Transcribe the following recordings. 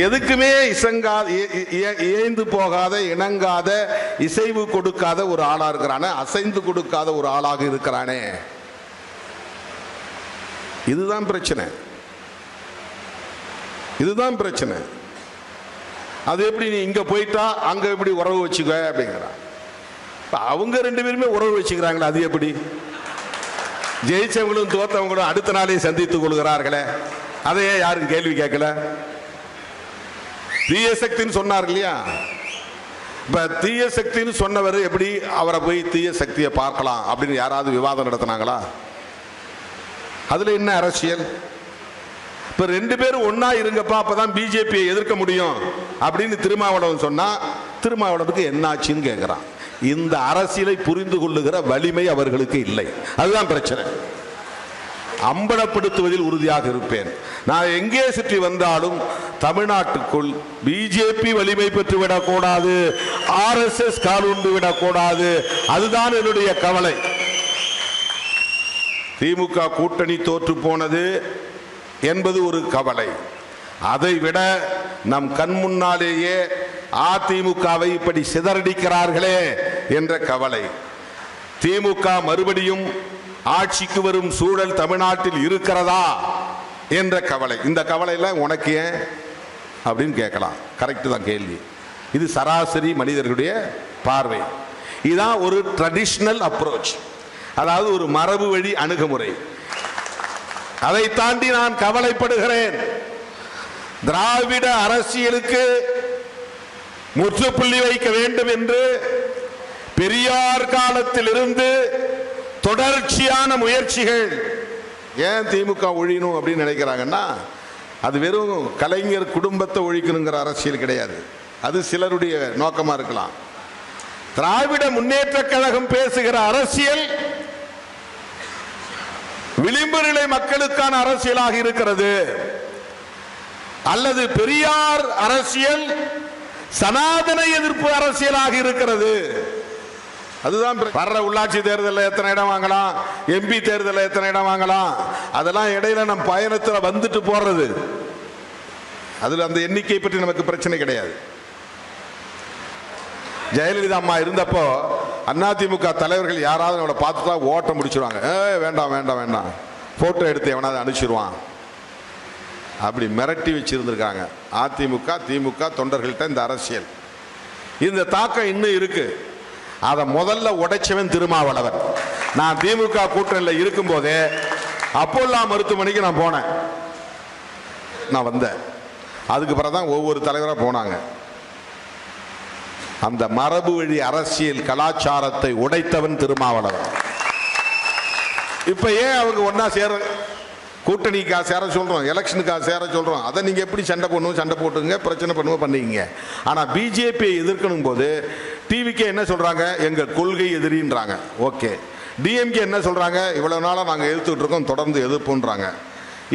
எதுக்குமே இயைந்து போகாத, இணங்காத, இசைவு கொடுக்காத ஒரு ஆளா இருக்கிறானே, அசைந்து கொடுக்காத ஒரு ஆளாக இருக்கிறானே, இதுதான் பிரச்சனை. இதுதான் பிரச்சனை. அது எப்படி நீ இங்க போயிட்டா அங்க எப்படி உறவு வச்சுக்க அப்படிங்கிறான். அவங்க ரெண்டு பேருமே உறவு வச்சுக்கிறாங்களே, அது எப்படி? ஜெயிச்சவங்களும் தோத்தவங்களும் அடுத்த நாளே சந்தித்துக் கொள்கிறார்களே, அதையே யாரும் கேள்வி கேட்கல. தீய சக்தின்னு சொன்னார் இல்லையா? இப்ப தீய சக்தின்னு சொன்னவர் எப்படி அவரை போய் தீய சக்தியை பார்க்கலாம் அப்படின்னு யாராவது விவாதம் நடத்தினாங்களா? அதுல என்ன அரசியல்? இப்ப ரெண்டு பேரும் ஒன்னா இருங்கப்பா, அப்பதான் பிஜேபியை எதிர்க்க முடியும் அப்படின்னு திருமாவளவன் சொன்னா, திருமாவளவனுக்கு என்ன ஆச்சுன்னு கேட்கிறான். இந்த அரசியலை புரிந்து கொள்ளுகிற வலிமை அவர்களுக்கு இல்லை. அதுதான் பிரச்சனை. அம்பலப்படுத்துவதில் உறுதியாக இருப்பேன். நான் எங்கே சுற்றி வந்தாலும் தமிழ்நாட்டுக்குள் பிஜேபி வலிமை பெற்று விடக்கூடாது, RSS காலுண்டு விடக்கூடாது. அதுதான் என்னுடைய கவலை. திமுக கூட்டணி தோற்று போனது என்பது ஒரு கவலை. அதை விட நம் கண் முன்னாலேயே அதிமுகவை இப்படி சிதறடிக்கிறார்களே என்ற கவலை. திமுக மறுபடியும் ஆட்சிக்கு வரும் சூழல் தமிழ்நாட்டில் இருக்கிறதா என்ற கவலை. இந்த கவலையில உனக்கு ஏன் அப்படின்னு கேட்கலாம். கரெக்ட் தான் கேள்வி. இது சராசரி மனிதர்களுடைய பார்வை. இதுதான் ஒரு ட்ரெடிஷனல் அப்ரோச், அதாவது ஒரு மரபு வழி அணுகுமுறை. அதை தாண்டி நான் கவலைப்படுகிறேன். திராவிட அரசியலுக்கு முற்றுப்புள்ளி வைக்க வேண்டும் என்று பெரியார் காலத்தில் இருந்து தொடர்ச்சியான முயற்சிகள். ஏன் திமுக ஒழியணும் அப்படின்னு நினைக்கிறாங்கன்னா, அது வெறும் கலைஞர் குடும்பத்தை ஒழிக்கணுங்கிற அரசியல் கிடையாது. அது சிலருடைய நோக்கமா இருக்கலாம். திராவிட முன்னேற்ற கழகம் பேசுகிற அரசியல் விளிம்பு நிலை மக்களுக்கான அரசியலாக இருக்கிறது. அல்லது பெரியார் அரசியல் சனாதன எதிர்ப்பு அரசியலாக இருக்கிறது. அதுதான் வர்ற உள்ளாட்சி தேர்தலில் எத்தனை இடம் வாங்கலாம், MP தேர்தலில் எத்தனை இடம் வாங்கலாம், அதெல்லாம் இடையில நம் பயணத்தில் வந்துட்டு போறது. அதுல அந்த எண்ணிக்கை பற்றி நமக்கு பிரச்சனை கிடையாது. ஜெயலலிதா அம்மா இருந்தப்போ அதிமுக தலைவர்கள் யாராவது அவளை பார்த்துட்டா ஓட்ட முடிச்சிருவாங்க. வேண்டாம் வேண்டாம் வேண்டாம், போட்டோ எடுத்து எவனாவது அனுப்பிச்சிருவான் அப்படி மிரட்டி வச்சிருந்திருக்காங்க அதிமுக திமுக தொண்டர்கள்ட்ட. இந்த அரசியல், இந்த தாக்கம் இன்னும் இருக்கு. அதை முதல்ல உடைச்சவன் திருமாவளவன். நான் திமுக கூட்டணியில் இருக்கும் போதே அப்போல்லா மருத்துவமனைக்கு நான் போனேன். நான் வந்தேன், அதுக்கு பிறகுதான் ஒவ்வொரு தலைவராக போனாங்க. அந்த மரபு வழி அரசியல் கலாச்சாரத்தை உடைத்தவன் திருமாவளவன். இப்ப ஏன் அவங்க ஒன்னா சேர, கூட்டணிக்காக சேர சொல்றோம், எலெக்ஷனுக்காக சேர சொல்றோம். அதை நீங்க எப்படி சண்டை பண்ணுவோம், சண்டை போட்டுங்க, பிரச்சனை பண்ணுவோம் பண்ணிக்கங்க. ஆனா பிஜேபியை எதிர்க்கணும் போது டிவிக்கு என்ன சொல்றாங்க, எங்க கொள்கை எதிரின்றாங்க. ஓகே. டிஎம்கே என்ன சொல்றாங்க, இவ்வளவு நாளா நாங்க எதிர்த்துட்டு இருக்கோம், தொடர்ந்து எதிர்ப்புன்றாங்க.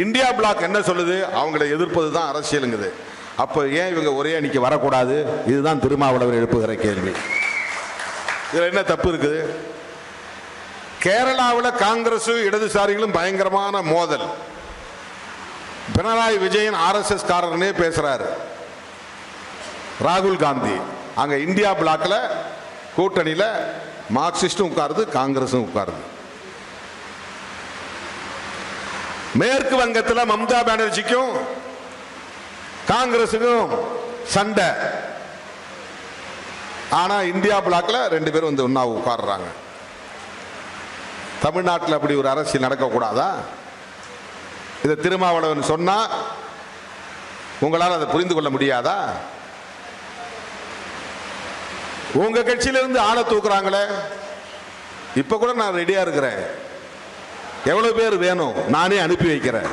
இந்தியா பிளாக் என்ன சொல்லுது, அவங்களை எதிர்ப்பது தான் அரசியலுங்குது. அப்ப ஏன் இவங்க ஒரே அணிக்கு வரக்கூடாது? இதுதான் திருமாவளவன் எழுப்புகிற கேள்வி. இதுல என்ன தப்பு இருக்குது? கேரளாவில் காங்கிரஸ் இடதுசாரிகளும் பயங்கரமான மோதல். பினராயி விஜயன் RSS காரனே பேசுறாரு. ராகுல் காந்தி அங்க இந்தியா பிளாக்ல கூட்டணியில மார்க்சிஸ்டும் உட்காருது, காங்கிரஸும் உட்காருது. மேற்கு வங்கத்தில் மம்தா பானர்ஜிக்கும் காங்கிரஸுக்கும் சண்டை. ஆனா இந்தியா பிளாக்ல ரெண்டு பேரும் வந்து ஒன்னா உட்கார்றாங்க. தமிழ்நாட்டில் அப்படி ஒரு அரசியல் நடக்கக்கூடாதா? இதை திருமாவளவன் சொன்னா உங்களால் அதை புரிந்து கொள்ள முடியாதா? உங்க கட்சியிலிருந்து ஆளை தூக்குறாங்களே, இப்ப கூட நான் ரெடியா இருக்கிறேன். எவ்வளவு பேர் வேணும் நானே அனுப்பி வைக்கிறேன்.